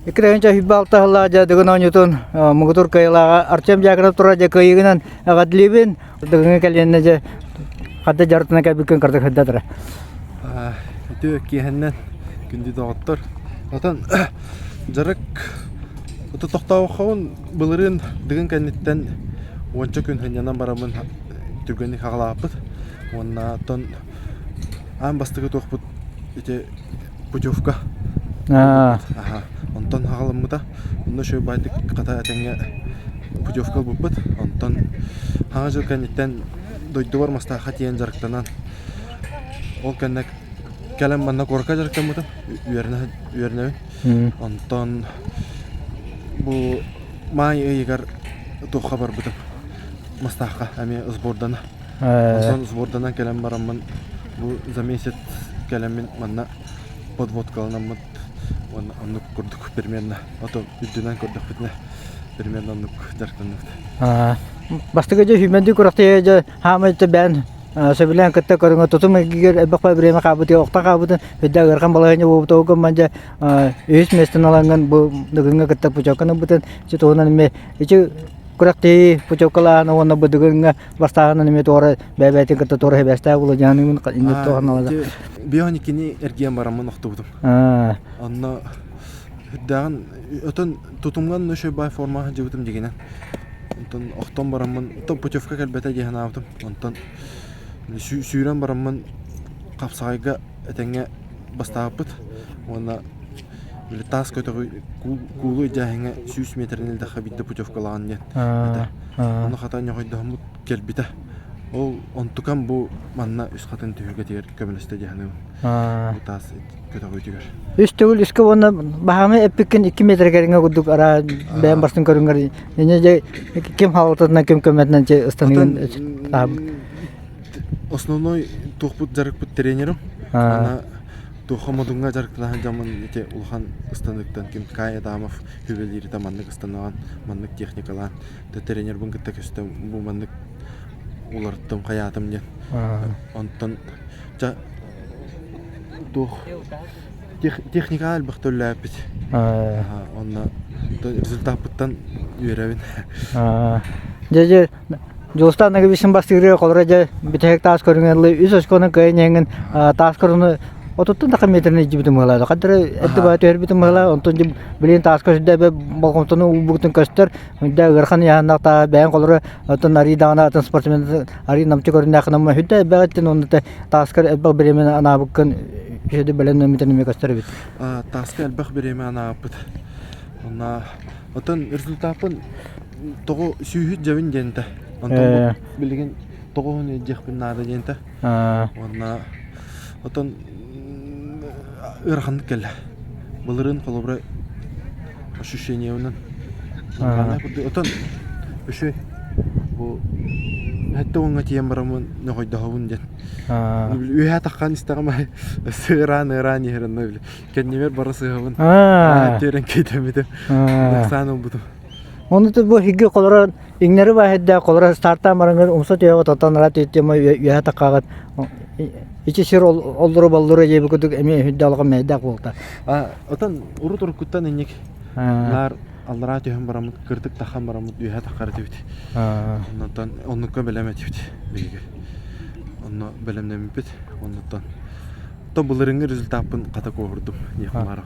Ikrencha hibalta halla ja dengan nyutun mengutur kaila arcem jagra tura ja kainan agadlibin dengan kalian aja kada jartna ka bikin karta hadda tara. Itu kihannan күнди доктор. Atan жарык это токтау хаун былырын деген кенеттен онча күн ханянан барамын түгени хагалапыт. Оннан ан бастыгы тохпут ите путевка. Онтон хагаламыта. Онда шөй байтык ката атенге путевка буппут. Онтон хага жыл кенеттен дойду бар маста хатиен жарыктанан. Ол кеннек Калам манна корка жарыктан мутам. Үйерне. Онтон бу май ыйгар тухка бар бутам. Мастаха ами сбордана. Онтон сборданан калам барамман бу за месяц каламин манна подводкаланаммат. Оннук курдук примерно. Ото үддүнөн көрдүк битне. Примерно оннук жарыктан. Бастыгы же хүмөнди куракты же хамайты бән Sebilan kita korang tutup mengigir ebak berima kabut ya waktu kabut beda gerkan balanya bu tahu kan manja is mesin alangan bu dengan kita pucakan bukan situasi me itu kurang ti pucakan awan bu dengan bastahan me tu orang bebek kita tu orang besta bulu jangan ini tu orang aja. Biar kini ergian barang waktu itu. Anna dan itu tutumkan nusy by forma jubutum jigina. Anton oktom barang itu pucukka kalbeta jahan autum. Anton Sүйрен барамын қапсағайға әтеңе бастапыт. Оны тас көтіғі кулы жәхіңе 100 метрін елді қабитті путевкалаған ден. Оны қатан еғойды келбіті. Ол онтукан бұл манна үс қатын түйірге тегер көмілісті жәхінігін. Бұл тас көтіғі тегер. Үс төгіл үскі оны бағамы әппіккен 2 метр кәріңе күдік ара бәйін барсын көріңгер. Ене же кем халатына кем көмәтінен же ұстанығын Основной тухпут жарыкпут тренером. Ана тухамадунга жарыктан жаман эте улхан станоктан ким Кай Адамов хүбелири таманнык станоган маннык техникалан. Тренер бун кытта көстө бу маннык уларттым каятым ден. Онтон жа тух техника албактөллөп бит. Онна результаттан үйрөбүн. Же Jostan nagi bisim bastiri kolra je bitek tas korungan le isos kono kainyengen tas korun ototun tak meterni jibitum mala kadre ettu ba ter bitum mala onton jib bilin tas kos de be balkontonu ubutun kaster da garkhan ya nakta bayan kolra oton ari dana oton sportsmen ari namchi korun dak nam hidda batin onte tas kor ebba biremen ana bukkan jede belen meterni me kaster bit tas kor ebba biremen ana bit ona oton resultatın togo sүйүт жабын жента Антон билген тогоны жекпин нада жента. Онна отон ырханды келе. Булырын колобра ощущение унан. Отон өшө бу хатта онга тием барамын ногойда хавун ден. Үйә таккан истагама сыран ерен кеннемер барасы хавун. Терен кетемеде. Саны буту. Onu tu bu higi kolora ingleri bahedde kolora starta marangır umsat ya tatan rat etme ya takagat içi sir olduru balluru ye bu kuduk emi hidalga meyda kolta otan urutur kuttan inik lar allara tehim baramut kırtık tahan baramut ya takar dibit ondan onnuka belemet dibit bege onno belemnem bit ondan Тобылырыңы результатын қата көрдім нехмара.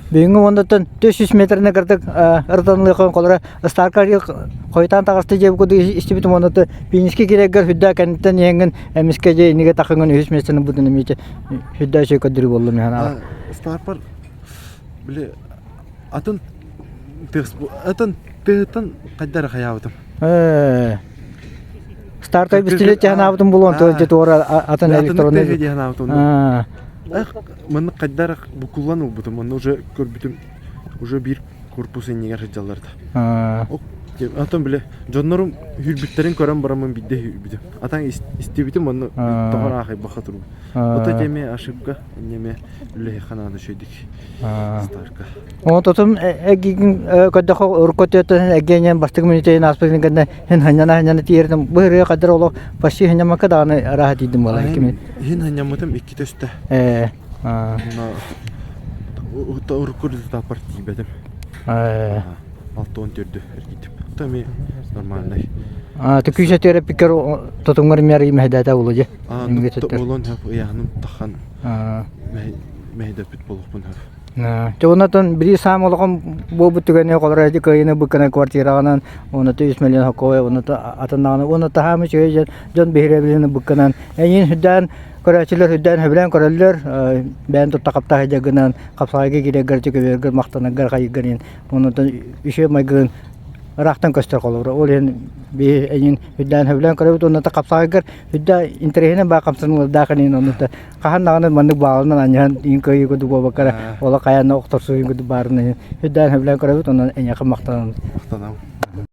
Бүйінгі ондаттан 400 метріне кірдік ұртанлы қойын қолыра Старкарги қойтан тағысты жеп көді істебітім ондатты бейініске керегер хүдда кәнеттен еңін әміске же неге тақыңын 100 метрінің бұдын емейте хүдда шей көдірі болдым. Старпар біле атын тығытан қайдары қаябытым. Стартай бистилет яна абдым булон то же тора атын электронный. Мен кайдар букуллан убутум, мен уже көрбүтүм, уже бир корпус энегер жалларда. Атан биле, жоннорум хүрбүттерин көрөм барамын бидде хүрбүтүм. Атан истебитим мен тогор ахай баха туру. Ото теме ошибка, неме ле хананы шөйдик. Старка. О тотум эгин коддохо уркотетен эгенен бастык минутен аспектин гэнэ хен ханана тиердим. Быйры кадар оло паши ханамака даны рахат идим бала кими. Хен ханаматым 2 төстө. Ута уркур да партий бедем. Алтон төрдү эргитип. Тами нормальный. Тüküse tere pikir tutungar meri mehdata uluja. Олон хап яным тахан мейдеп бит болупун хап. Чонатон бiri сам олгон бу бүтүгөнө колорайды кайына букана квартираганан оны 3 миллион хакой оны атанаганы оны тахамы чөй жон бехребилен буканан эйин хүдән көрәчилер хүдән хәбрән көрәлләр бән тоттакапта хәҗәгенән капсайга кирәгәр төгәбергә мактанагар кайгырын оны ише майгын рахтан көстөр колор ол ен би эйин хүдән хәбрән көрәбит оны капсайгар хүдә интереһенә ба капсының дакын оны каханнаганы мандык баалынан аньян инкой гыды бакара ола каяна окторсу гыды барны хүдән хәбрән көрәбит оны эня мактанан Мактанам.